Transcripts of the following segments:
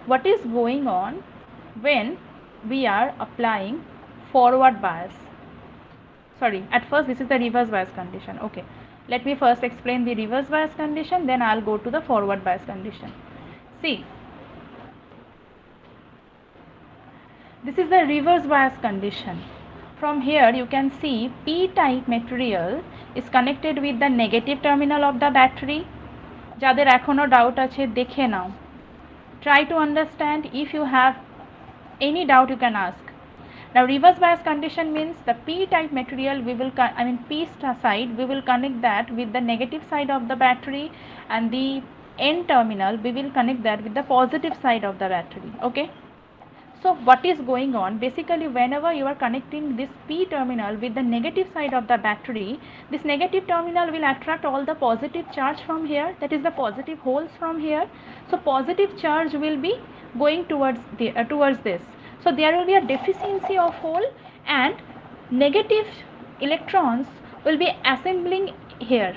what is going on when we are applying forward bias. Sorry, at first this is the reverse bias condition. Okay, let me first explain the reverse bias condition, then I'll go to the forward bias condition. See, this is the reverse bias condition. From here you can see p-type material is connected with the negative terminal of the battery. যাদের এখনো doubt আছে দেখে নাও, try to understand. If you have any doubt you can ask. Now reverse bias condition means the p-type material we will p side we will connect that with the negative side of the battery, and the n terminal we will connect that with the positive side of the battery. Okay, so what is going on, basically whenever you are connecting this p terminal with the negative side of the battery, this negative terminal will attract all the positive charge from here, that is the positive holes from here. So positive charge will be going towards this. So there will be a deficiency of hole, and negative electrons will be assembling here.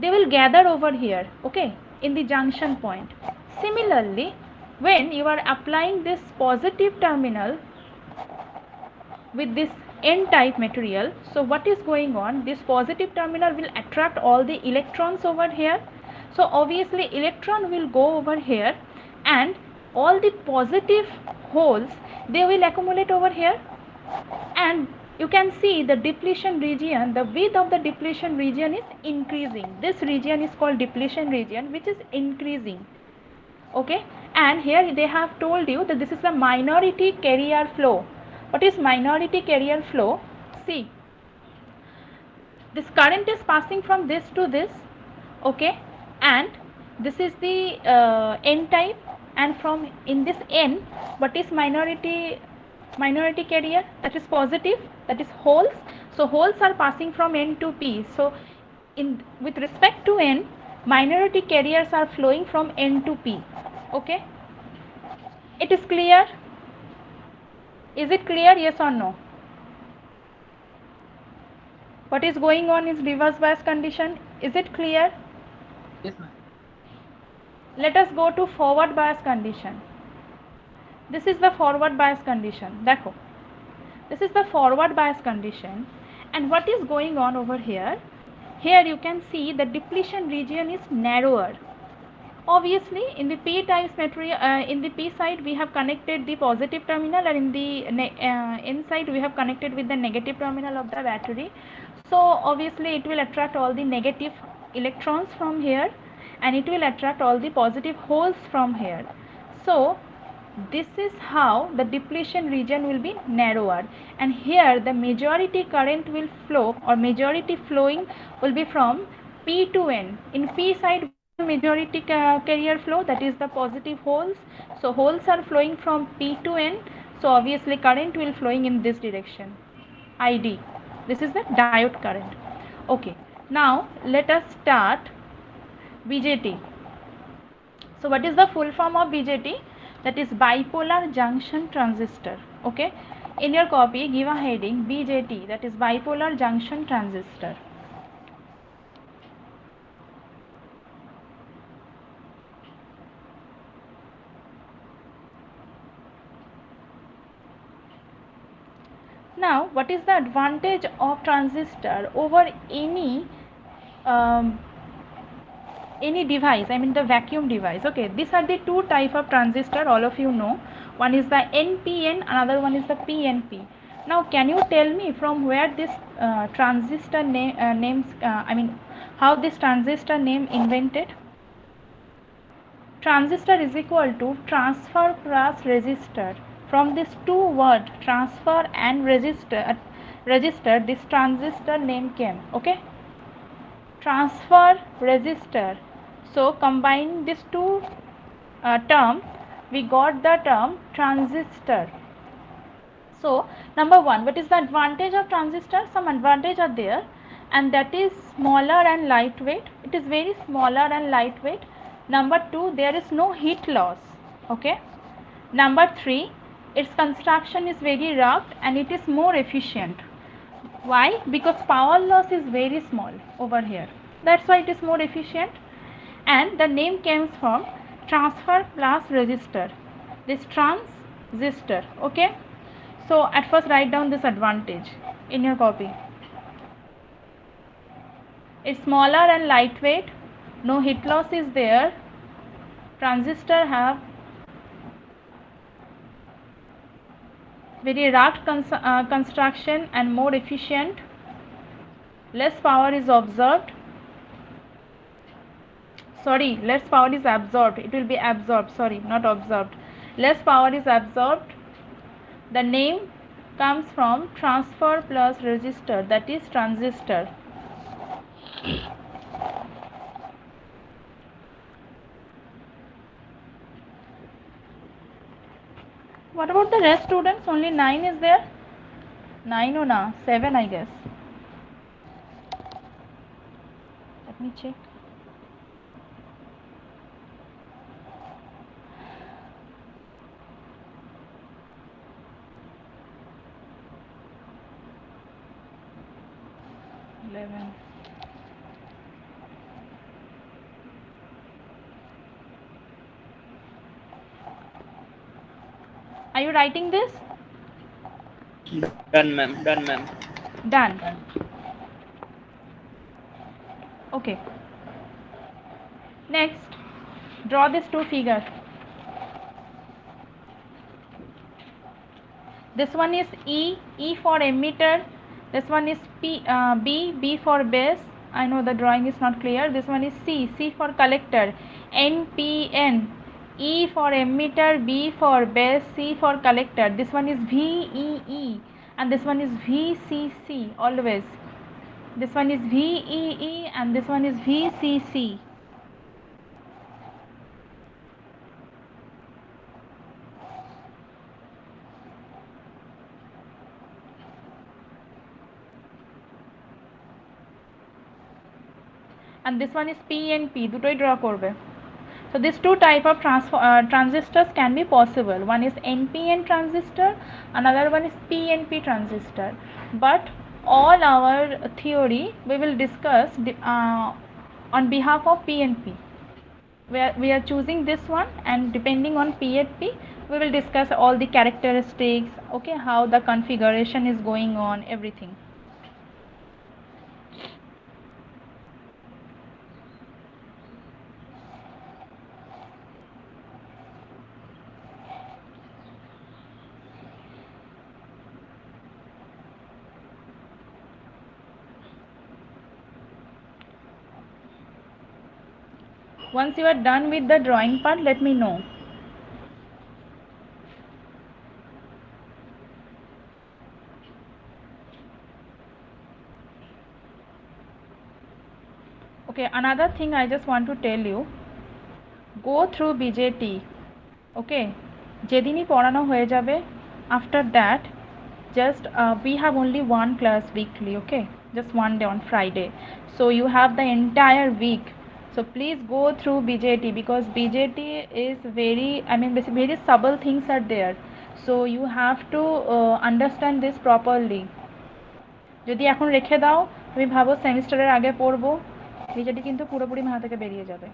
They will gather over here, okay, in the junction point. Similarly, when you are applying this positive terminal with this n-type material, so what is going on, this positive terminal will attract all the electrons over here. So obviously electron will go over here, and all the positive holes, they will accumulate over here, and you can see the depletion region, the width of the depletion region is increasing. This region is called depletion region, which is increasing. Okay, and here they have told you that this is the minority carrier flow. What is minority carrier flow? See, this current is passing from this to this, okay, and this is the n type, and from in this n, what is minority carrier? That is positive, that is holes. So holes are passing from n to p. So in with respect to n, minority carriers are flowing from n to p. Okay, it is clear? Is it clear, yes or no? What is going on is reverse bias condition. Is it clear? Yes, ma'am. Let us go to forward bias condition. This is the forward bias condition. Dekho, this is the forward bias condition, and what is going on over here? Here you can see the depletion region is narrower. Obviously in the p type material, in the p side we have connected the positive terminal, and in the n side we have connected with the negative terminal of the battery. So obviously it will attract all the negative electrons from here, and it will attract all the positive holes from here. So this is how the depletion region will be narrower, and here the majority current will flow, or majority flowing will be from p to n. In p side what is the majority carrier flow? That is the positive holes. So holes are flowing from p to n, so obviously current will flowing in this direction, id. This is the diode current. Okay, now let us start BJT. So what is the full form of BJT? That is bipolar junction transistor. Okay, in your copy give a heading BJT, that is bipolar junction transistor. Now what is the advantage of transistor over any device, I mean the vacuum device? Okay, these are the two type of transistor, all of you know. One is the NPN, another one is the PNP. Now can you tell me from where this transistor names, how this transistor name invented? Transistor is equal to transfer plus resistor. From this two word transfer and register, this transistor name came. Okay, transfer resistor. So combine these two term, we got the term transistor. So number one, what is the advantage of transistor? Some advantage are there, and that is smaller and lightweight. It is very smaller and lightweight. Number two, there is no heat loss. Okay. Number three, its construction is very rough and it is more efficient. Why? Because power loss is very small over here. That's why it is more efficient. And the name comes from transfer plus resistor, this transistor. Okay, so at first write down this advantage in your copy. It's smaller and lightweight, no heat loss is there. Transistor have very rugged construction and more efficient. Less power is observed. Sorry, less power is absorbed. It will be absorbed. Sorry, not observed. Less power is absorbed. The name comes from transfer plus resistor, that is transistor. What about the rest students? Only 9 is there? 9 or na? 7 I guess. Let me check. Are you writing this? Done, ma'am. Done, ma'am. Done. Okay. Next, draw these two figures. This one is E for emitter. This one is B for base. I know the drawing is not clear. This one is C for collector. NPN, E for emitter, B for base, C for collector. This one is VEE and this one is VCC always. This one is VEE and this one is VCC. And this one is PNP, দুটোই draw করবে. So these two type of transistors can be possible. One is NPN transistor, another one is PNP transistor. But all our theory we will discuss on behalf of PNP. We are choosing this one, and depending on PNP we will discuss all the characteristics, okay, how the configuration is going on, everything. Once you are done with the drawing part, let me know. Okay, another thing I just want to tell you, go through BJT. Okay, যেদিনই পড়ানো হয়ে যাবে, after that just we have only one class weekly, okay, just one day on Friday, so you have the entire week. So please go through BJT because BJT is very, I mean basically very subtle things are there, so you have to understand this properly. যদি এখন রেখে দাও, তুমি ভাবো সেমিস্টারের আগে পড়বো, BJT কিন্তু পুরোপুরি মাথা থেকে বেরিয়ে যাবে.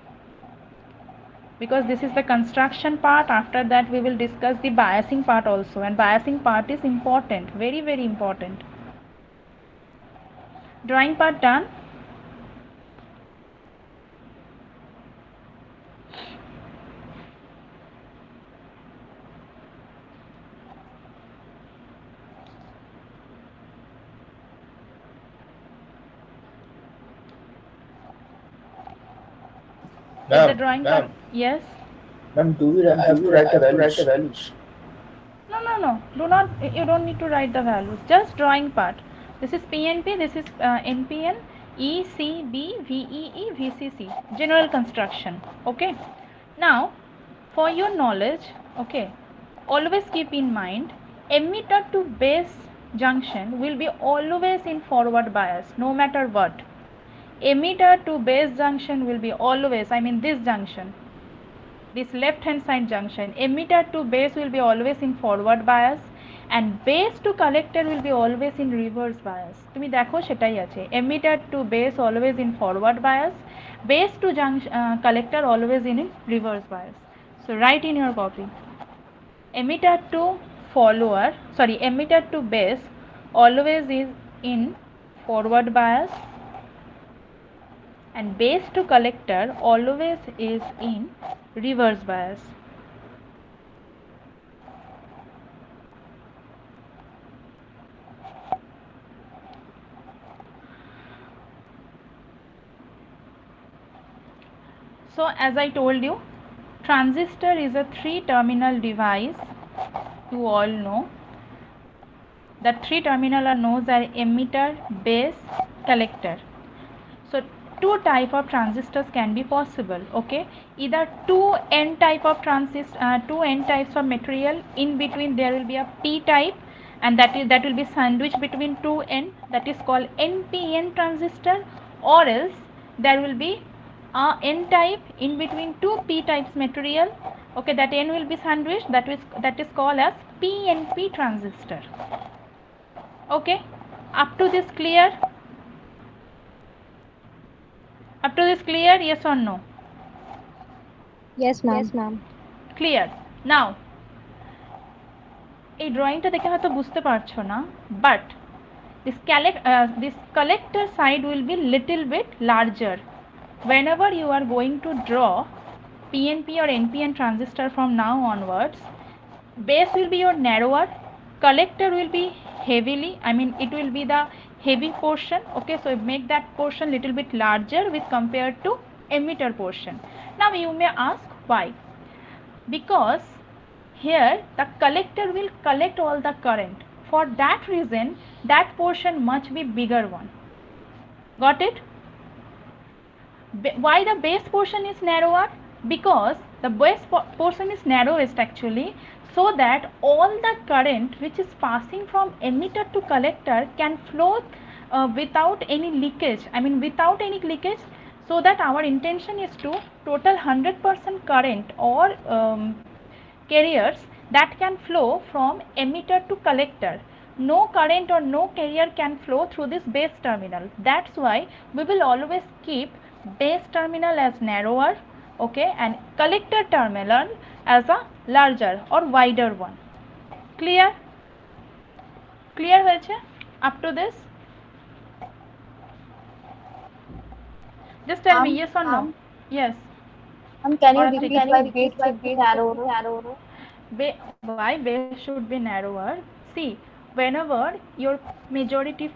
Because this is the construction part. After that we will discuss the biasing part also, and biasing part is important, very very important. Drawing part done. Ma'am, The drawing part. Yes. Ma'am, do we have to write the values? No, do not, you don't need to write the values, just drawing part. This is PNP, this is NPN, ECB, VEE, VCC, general construction. Okay, now for your knowledge, okay, always keep in mind emitter to base junction will be always in forward bias, no matter what. Emitter to base junction will be always, I mean this junction, this left hand side junction, emitter to base will be always in forward bias, and base to collector will be always in reverse bias. তুমি দেখো সেটাই আছে, emitter to base always in forward bias Base to collector always in reverse bias. So write in your copy. Emitter to follower, sorry, emitter to base always is in forward bias, and base to collector always is in reverse bias. So as I told you, transistor is a 3-terminal device. You all know the 3 terminal are known as emitter, base, collector. So two type of transistors can be possible. Okay, either two n type of two n types of material. In between there will be a p type, and that will be sandwiched between two n. That is called NPN transistor. Or else there will be a n type in between two p types material. Okay, that n will be sandwiched. That is called as PNP transistor. Okay, up to this clear? Up to this clear? Yes or no? Yes, ma'am. Clear. Now এই ড্রয়িংটা দেখে হয়তো বুঝতে পারছো না, but this collector side will be little bit larger. Whenever you are going to draw PNP or NPN transistor from now onwards, base will be your narrower, collector will be it will be the heavy portion. Okay, so make that portion little bit larger with compared to emitter portion. Now you may ask why? Because here the collector will collect all the current. For that reason that portion must be bigger one. Got it? Why the base portion is narrower? Because the base portion is narrowest actually, so that all the current which is passing from emitter to collector can flow without any leakage. Without any leakage, so that our intention is to total 100% current or carriers that can flow from emitter to collector. No current or no carrier can flow through this base terminal. That's why we will always keep base terminal as narrower, okay, and collector terminal as a larger or wider one. Clear? Clear হয়েছে up to this? Just tell me yes or no. Yes. Can you Or repeat can why base should be narrower? Why base should be narrower? See, whenever your majority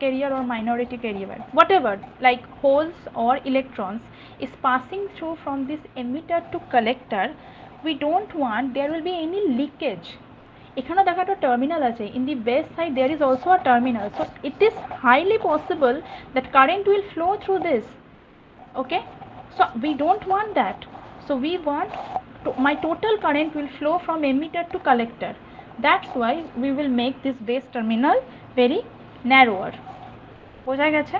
carrier or minority carrier, whatever, like holes or electrons is passing through from this emitter to collector, we don't want there will be any leakage. এখানে দেখো একটা terminal আছে. In the base side there is also a terminal, so it is highly possible that current will flow through this. Okay, so we don't want that. So we want my total current will flow from emitter to collector. That's why we will make this base terminal very narrower. বোঝা গেছে?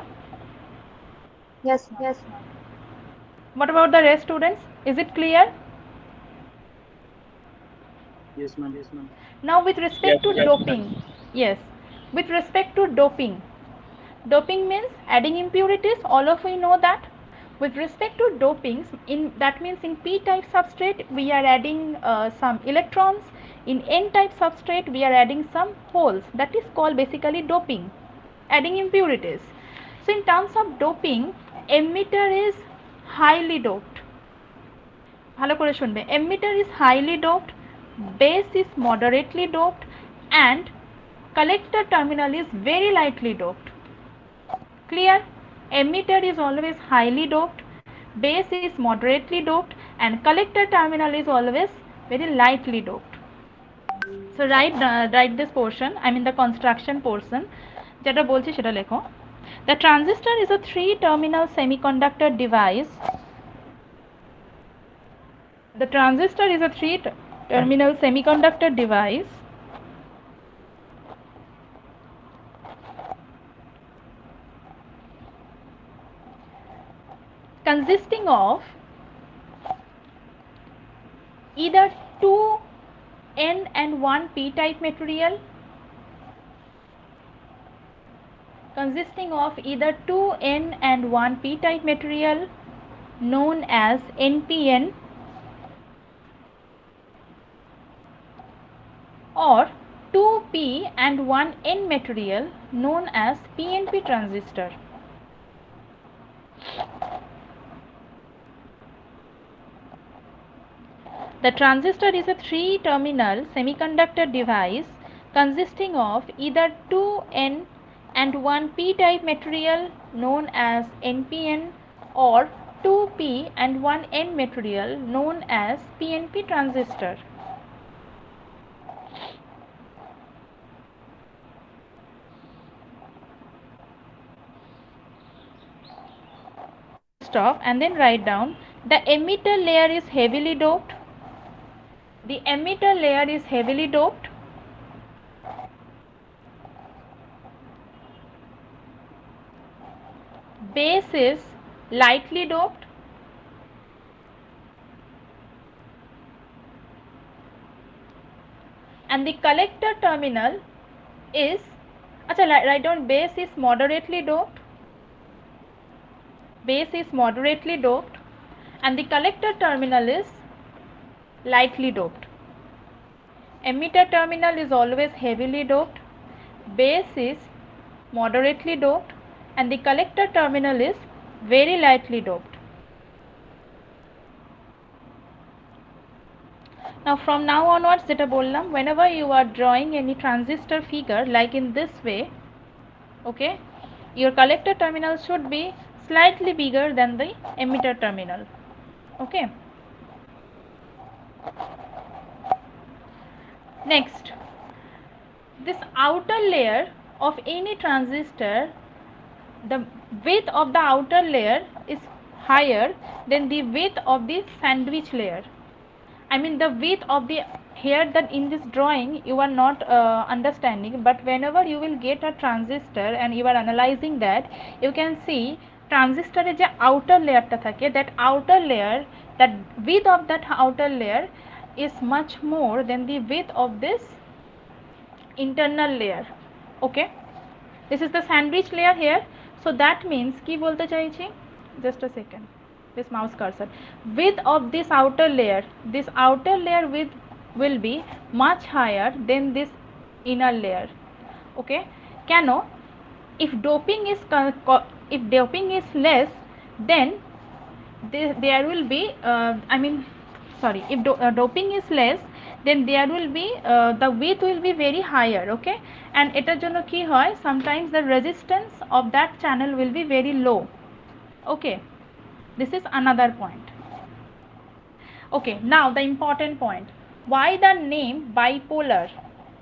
Yes. What about the rest students? Is it clear? Yes, ma'am. Now with respect to Yes, doping, yes, with respect to doping means adding impurities. All of we know that. With respect to dopings, that means in p type substrate we are adding some electrons. In n type substrate we are adding some holes. That is called basically doping, adding impurities. So in terms of doping, emitter is highly doped. ভালো করে শুনবে, emitter is highly doped, base is moderately doped, and collector terminal is very lightly doped. Clear? Emitter is always highly doped, base is moderately doped, and collector terminal is always very lightly doped. So write this portion, the construction portion. যেটা বলছি সেটা লেখো. The transistor is a 3-terminal semiconductor device. The transistor is a 3-terminal semiconductor device consisting of either 2 n and 1 p type material, consisting of either 2 n and 1 p type material, known as NPN or 2p and 1n material known as PNP transistor. The transistor is a three-terminal semiconductor device consisting of either 2n and 1 p-type material known as NPN or 2p and 1n material known as PNP transistor. Stop and then write down the emitter layer is heavily doped. The emitter layer is heavily doped. Base is lightly doped. And the collector terminal is, write down base is moderately doped. Base is moderately doped and the collector terminal is lightly doped. Emitter terminal is always heavily doped. Base is moderately doped and the collector terminal is very lightly doped. Now from now onwards যেটা বললাম, whenever you are drawing any transistor figure like in this way, okay, your collector terminal should be slightly bigger than the emitter terminal. Okay. Next, this outer layer of any transistor, the width of the outer layer is higher than the width of the sandwich layer. I mean the width of the, here that in this drawing you are not understanding, but whenever you will get a transistor and you are analyzing that, you can see transistor is a outer layer ta thake, that outer layer, that width of that outer layer is much more than the width of this internal layer. Okay, this is the sandwich layer here, so that means ki bolte chaichi, just a second, this mouse cursor, width of this outer layer width will be much higher than this inner layer. Okay, keno, if doping is less, then there will be if doping is less, then there will be the width will be very higher. Okay, and etar jonno ki hoy, sometimes the resistance of that channel will be very low. Okay, this is another point. Okay, now the important point, why the name bipolar?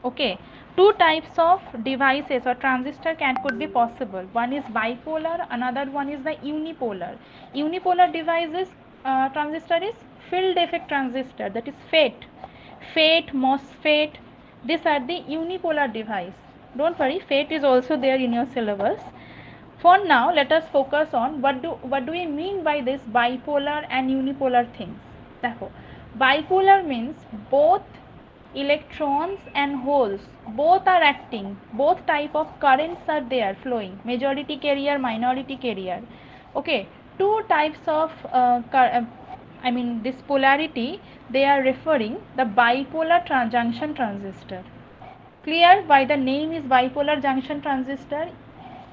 Okay, two types of devices or transistor could be possible. One is bipolar, another one is the unipolar. Unipolar devices transistor is field effect transistor, that is FET, MOSFET. These are the unipolar device. Don't worry, FET is also there in your syllabus. For now, let us focus on what do we mean by this bipolar and unipolar things. Dekho, bipolar means both electrons and holes, both are acting, both type of currents are there flowing, majority carrier, minority carrier. Okay, two types of this polarity, they are referring the bipolar junction transistor. Clear why the name is bipolar junction transistor?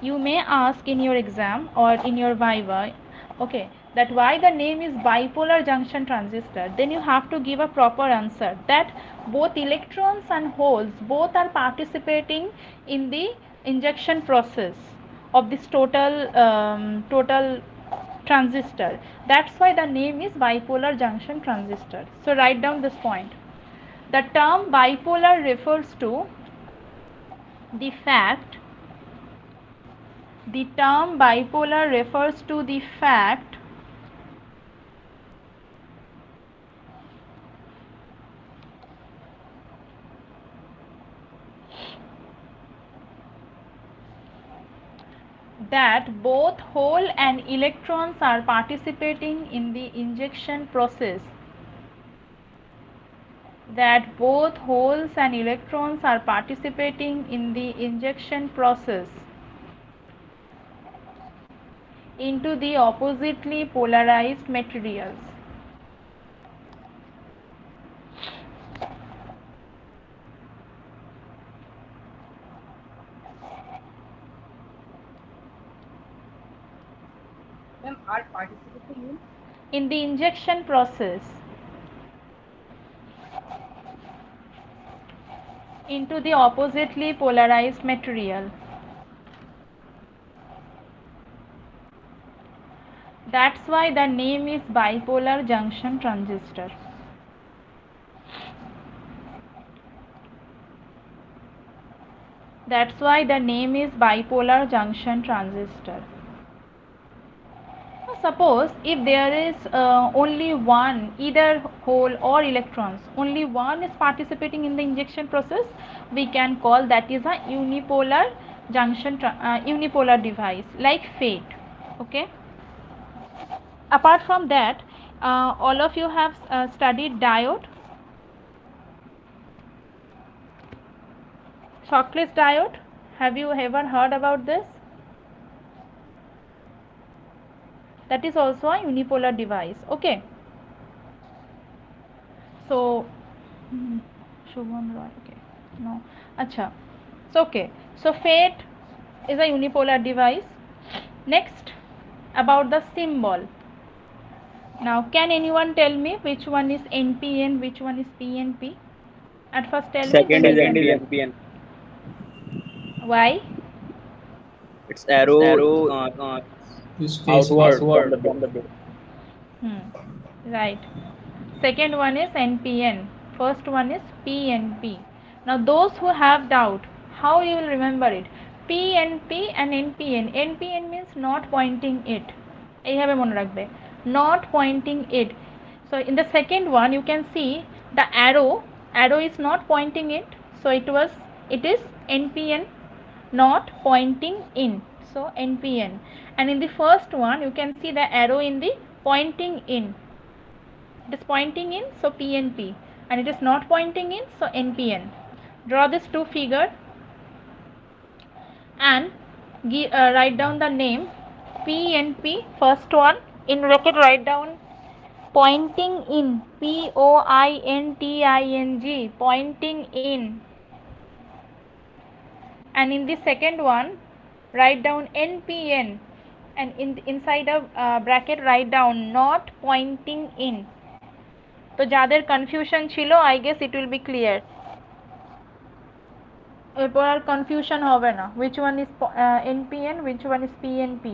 You may ask in your exam or in your viva, okay, that why the name is bipolar junction transistor, then you have to give a proper answer that both electrons and holes both are participating in the injection process of this total transistor. That's why the name is bipolar junction transistor. So write down this point. The term bipolar refers to the fact that both hole and electrons are participating in the injection process. That both holes and electrons are participating in the injection process. into the oppositely polarized materials. Ma'am, are participating in? In the injection process, into the oppositely polarized material. That's why the name is bipolar junction transistor. That's why the name is bipolar junction transistor. Suppose if there is only one, either hole or electrons, only one is participating in the injection process, we can call that is a unipolar junction, unipolar device like FET. Okay. Apart from that, all of you have studied diode, Shockley's diode. Have you ever heard about this? That is also a unipolar device. Okay. So Shubham Roy. Okay. No. Acha. So okay. So FET is a unipolar device. Next, about the symbol. Now, can anyone tell me which one is NPN, which one is PNP? At first, tell me. Second is NPN. Why? Its arrow Is outward outward from the bit. Right. Second one is NPN. First one is PNP. Now, those who have doubt, how you will remember it? PNP and NPN. NPN means not pointing it. এইভাবে মনে রাখবে, not pointing it. So in the second one you can see the arrow is not pointing it, so it is NPN, not pointing in, so NPN. And in the first one you can see the arrow in the pointing in, it is pointing in, so PNP, and it is not pointing in, so NPN. Draw these two figures and write down the name PNP. First one, in bracket write down pointing in, POINTING, pointing in. And in the second one write down NPN, and inside a bracket write down not pointing in. তো যাদের confusion ছিল, I guess it will be clear, এরপর আর confusion হবে না which one is NPN, which one is PNP.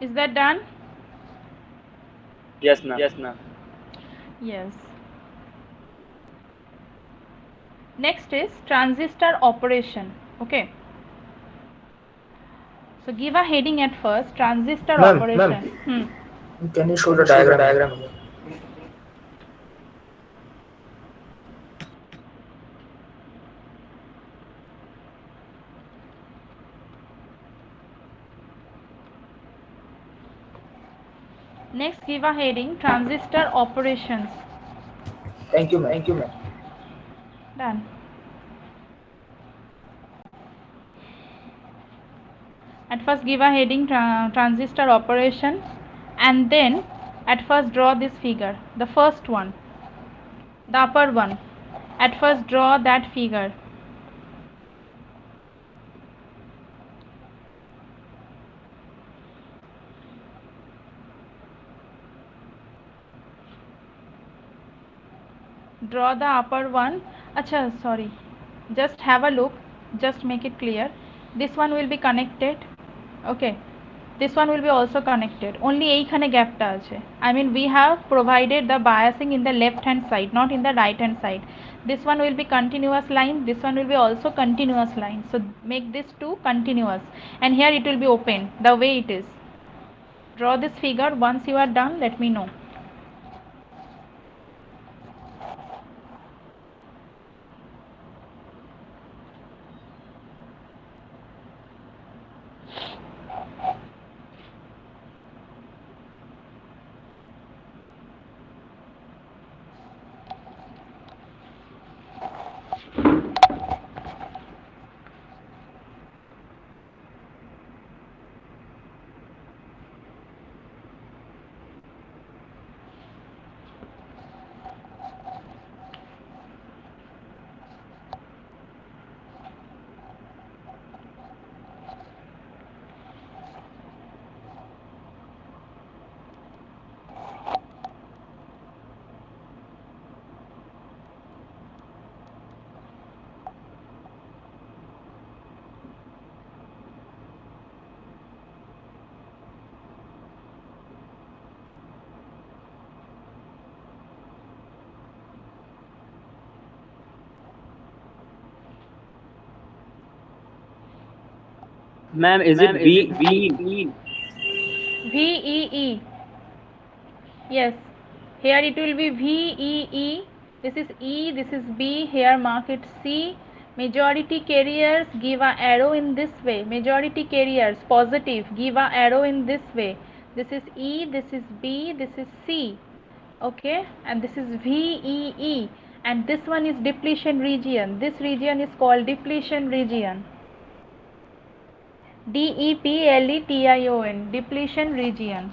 Is that done? Yes, ma'am. Yes. Next is transistor operation. Okay. So give a heading at first, transistor Ma'am, operation. Can you show the diagram? Next, give a heading, transistor operations. Thank you, ma'am. Done. At first give a heading, transistor operation, and then at first draw this figure, the first one, the upper one. At first draw that figure. Draw the upper one. Acha, sorry, just have a look, just make it clear. This one will be connected. Okay, this one will be also connected, only এইখানে গ্যাপটা আছে, I mean we have provided the biasing in the left hand side, not in the right hand side. This one will be continuous line, this one will be also continuous line, so make this two continuous, and here it will be open the way it is. Draw this figure. Once you are done, let me know. Ma'am, is it V? VEE. Yes, here it will be VEE. This is E, this is B. Here mark it C. Majority carriers give a arrow in this way. Majority carriers positive give a arrow in this way. This is E, this is B, this is C. Okay, and this is VEE. And this one is depletion region. This region is called depletion region. DEPLETION, depletion region.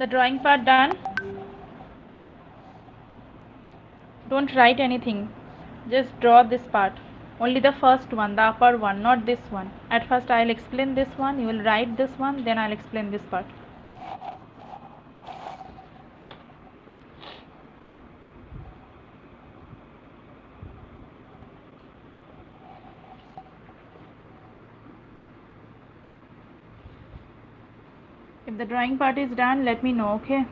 The drawing part done. Don't write anything, just draw this part, only the first one, the upper one, not this one. At first I'll explain this one, you will write this one, then I'll explain this part. If the drawing part is done, let me know, okay?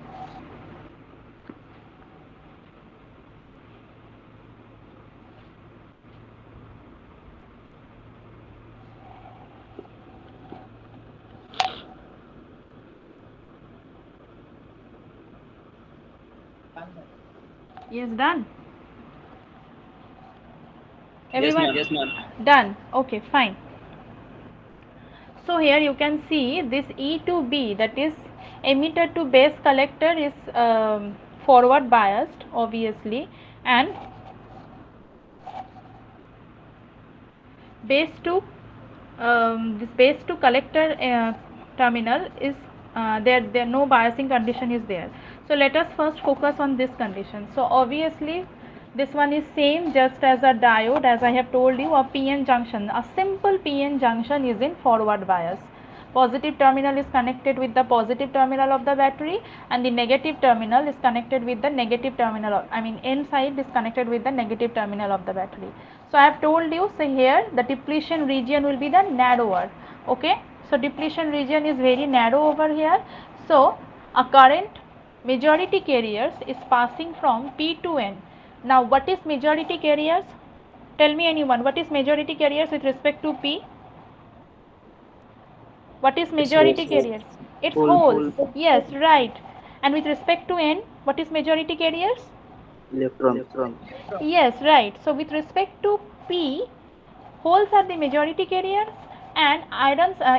Yes, done. Everyone? Yes, ma'am. Done. Okay, fine. So here you can see this E to B, that is emitter to base collector, is forward biased obviously, and base to this base to collector terminal is there no biasing condition is there. So let us first focus on this condition. So obviously this one is same just as a diode, as I have told you, a PN junction. A simple PN junction is in forward bias. Positive terminal is connected with the positive terminal of the battery, and the negative terminal is connected with the negative terminal of, I mean N side is connected with the negative terminal of the battery. So I have told you, so here the depletion region will be the narrower. Okay, so depletion region is very narrow over here. So a current majority carriers is passing from P to N. Now what is majority carriers? Tell me anyone, what is majority carriers with respect to P? What is majority carriers? It's holes. Yes, right. And with respect to N, what is majority carriers? Electrons. Yes, right. So with respect to P, holes are the majority carriers and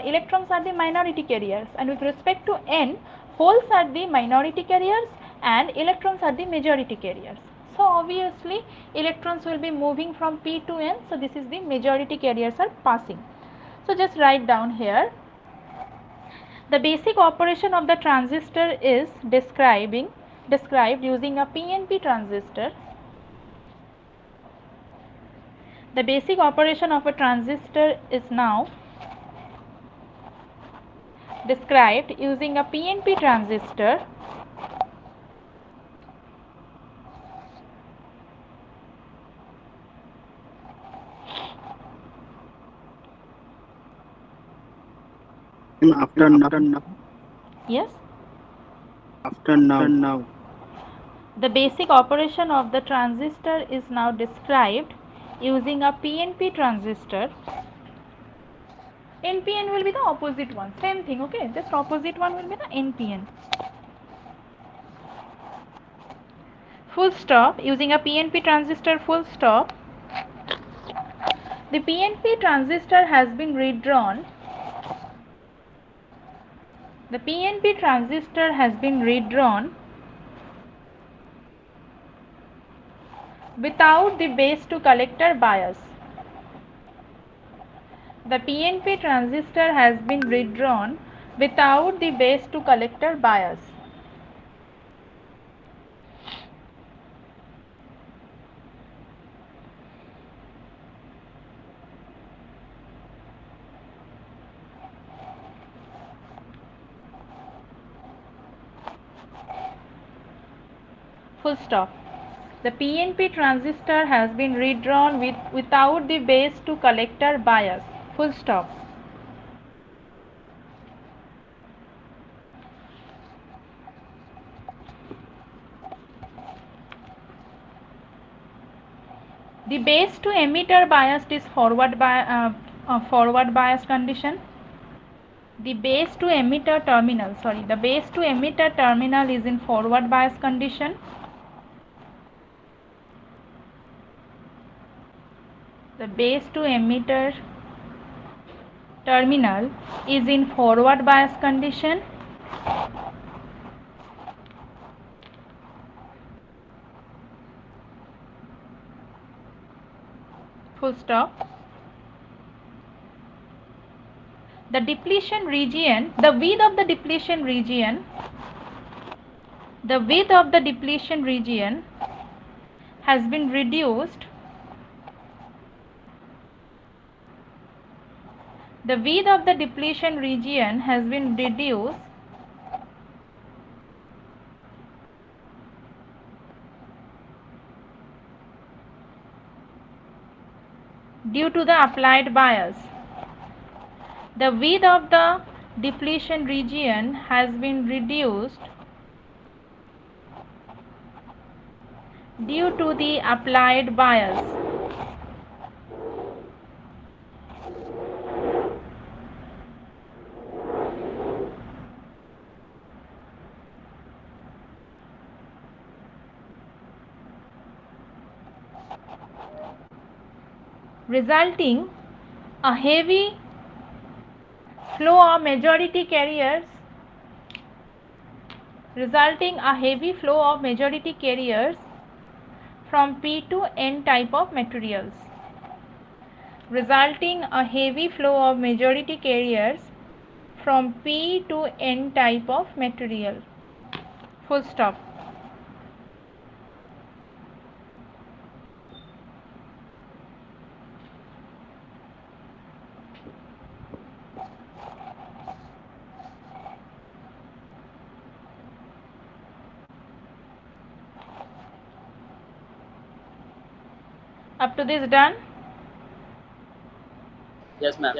electrons are the minority carriers. And with respect to N, holes are the minority carriers and electrons are the majority carriers. So obviously electrons will be moving from P to N. So this is the majority carriers are passing. So just write down here. The basic operation of the transistor is described using a PNP transistor. The basic operation of a transistor is now described using a PNP transistor. After now. Yes. After now. The basic operation of the transistor is now described using a PNP transistor. NPN will be the opposite one. Same thing, okay? Just opposite one will be the NPN. Full stop. Using a PNP transistor, full stop. The PNP transistor has been redrawn. The PNP transistor has been redrawn without the base to collector bias. The PNP transistor has been redrawn without the base to collector bias. Full stop. The PNP transistor has been redrawn without the base to collector bias. Full stop. The base to emitter biased is forward bias condition. The base to emitter terminal, the base to emitter terminal is in forward bias condition. The base to emitter terminal is in forward bias condition. Full stop. The depletion region, the width of the depletion region, has been reduced. The width of the depletion region has been reduced due to the applied bias. The width of the depletion region has been reduced due to the applied bias. Resulting a heavy flow of majority carriers from P to N type of materials. Resulting a heavy flow of majority carriers from P to N type of material. Full stop. Up to this done? Yes, ma'am.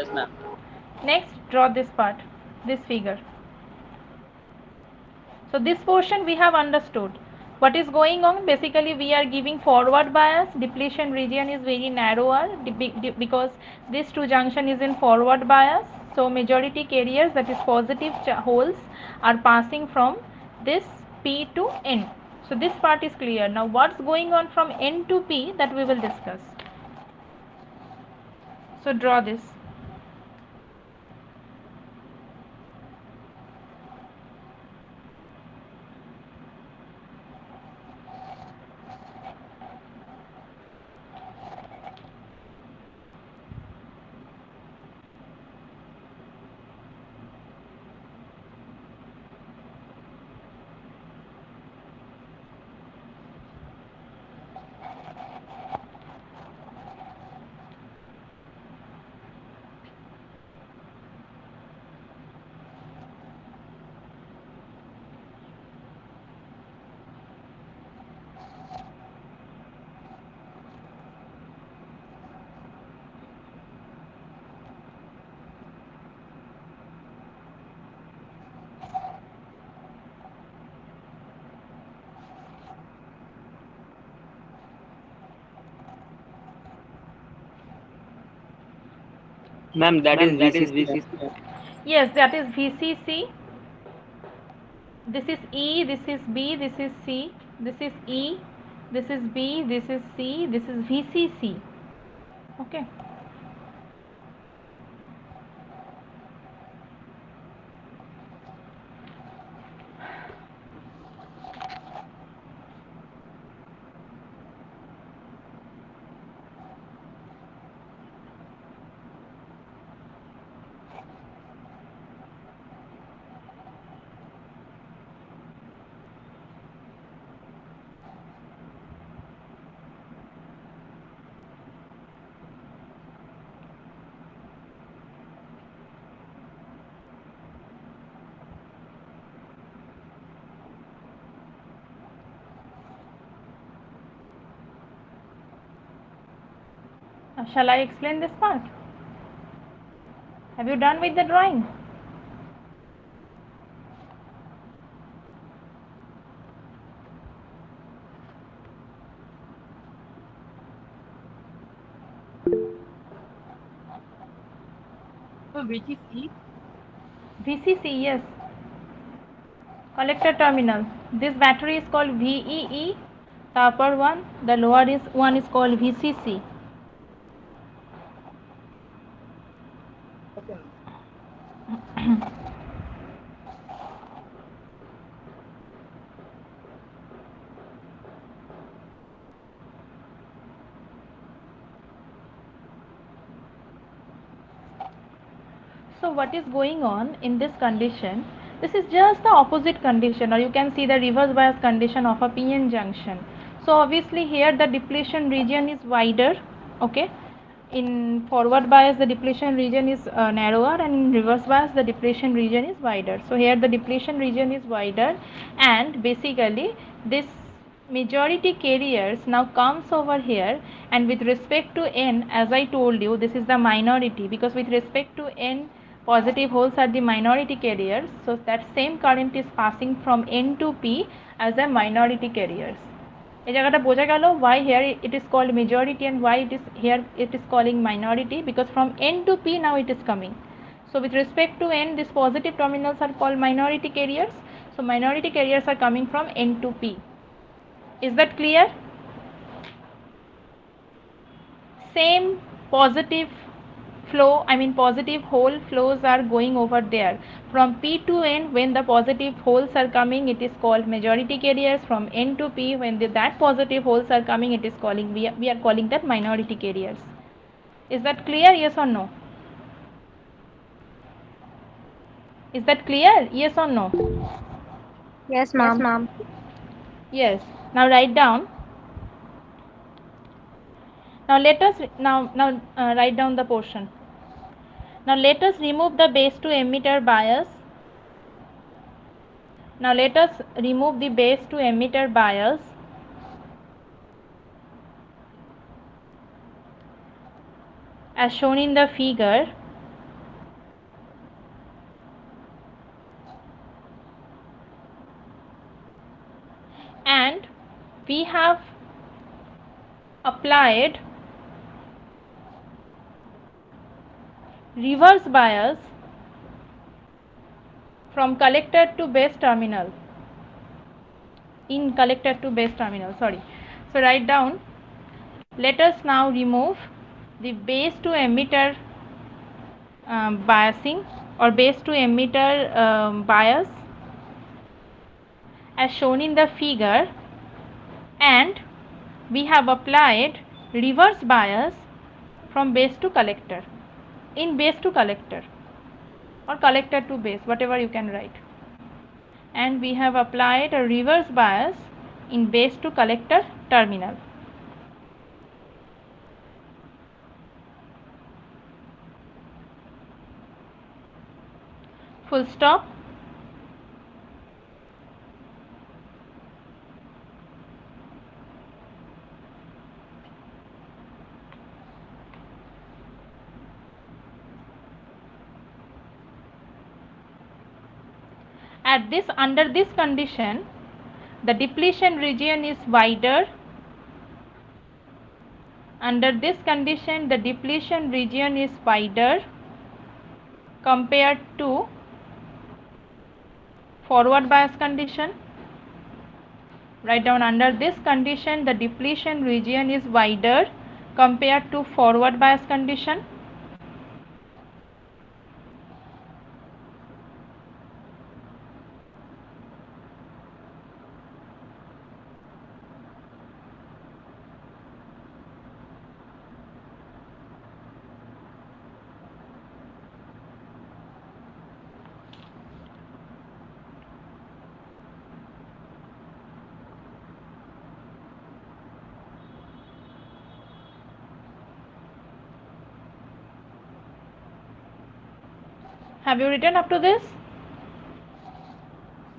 Next, draw this part, this figure. So this portion we have understood. What is going on? Basically, we are giving forward bias. Depletion region is very narrower because this two junction is in forward bias. So majority carriers, that is positive holes, are passing from this P to N. So this part is clear. Now what's going on from N to P, that we will discuss. So draw this. Ma'am, that is VCC. Yes, that is VCC. This is E, this is B, this is C, this is E, this is B, this is C, this is VCC. Okay. Shall I explain this part? Have you done with the drawing? So which is E? VCC, yes. Collector terminal. This battery is called VEE. The upper one, the lower one is called VCC. Okay. So what is going on in this condition? This is just the opposite condition, or you can see the reverse bias condition of a PN junction. So obviously here the depletion region is wider. Okay. In forward bias the depletion region is narrower, and in reverse bias the depletion region is wider. So here the depletion region is wider, and basically this majority carriers now comes over here, and with respect to N, as I told you, this is the minority, because with respect to N, positive holes are the minority carriers. So that same current is passing from N to P as a minority carriers. এই জায়গাটা বোঝা গেল why here it is called majority and why it is here it is calling minority, because from N to P now it is coming. So with respect to N, these positive terminals are called minority carriers. So minority carriers are coming from N to P. Is that clear? Same positive flow, positive hole flows are going over there from P to N. When the positive holes are coming, it is called majority carriers. From N to P, when that positive holes are coming, it is calling, we are calling that minority carriers. Is that clear? Yes or no? Is that clear? Yes or no? Yes, ma'am. Yes. Now write down. Now let us write down the portion. Now let us remove the base to emitter bias. Now let us remove the base to emitter bias as shown in the figure. we have applied reverse bias from collector to base terminal, in collector to base terminal, sorry. So write down, let us now remove the base to emitter biasing or base to emitter bias as shown in the figure, and we have applied reverse bias from base to collector, in base to collector or collector to base, whatever you can write, and we have applied a reverse bias in base to collector terminal. Full stop. Under this condition, the depletion region is wider. Under this condition, the depletion region is wider compared to forward bias condition. Write down, under this condition, the depletion region is wider compared to forward bias condition. Have you written up to this?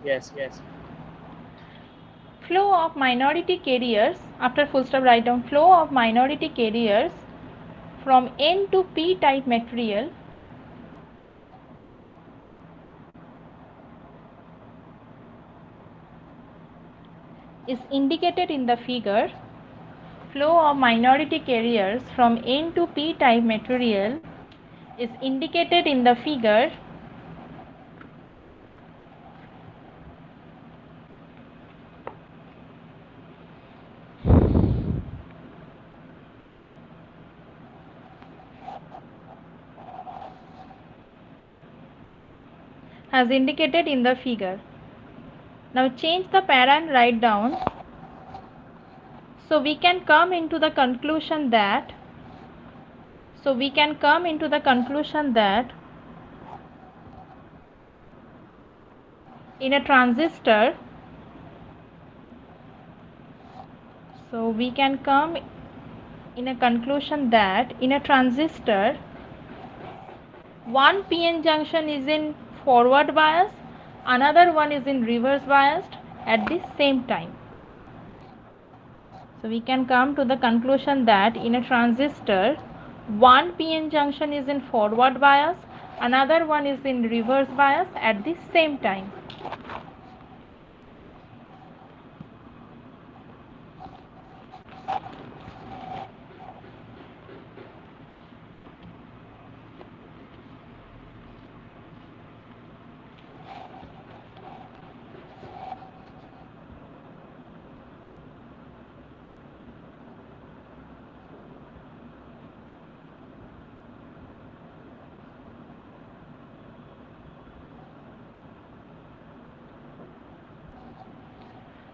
Yes. Flow of minority carriers, after full stop write down, flow of minority carriers from N to P type material is indicated in the figure. Flow of minority carriers from N to P type material is indicated in the figure. As indicated in the figure. Now change the para and write down. So we can come into the conclusion that in a transistor, one PN junction is in forward bias, another one is in reverse biased at the same time. So we can come to the conclusion that in a transistor, one PN junction is in forward bias, another one is in reverse bias at the same time.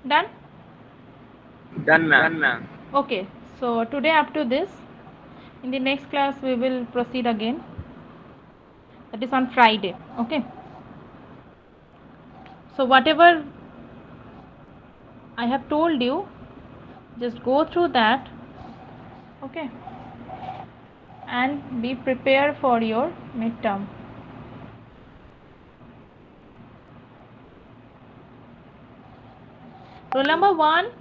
Done? Done, ma'am. Okay, so today up to this. In the next class we will proceed again. That is on Friday. Okay. So whatever I have told you, just go through that. Okay. And be prepared for your midterm. Roll number 1.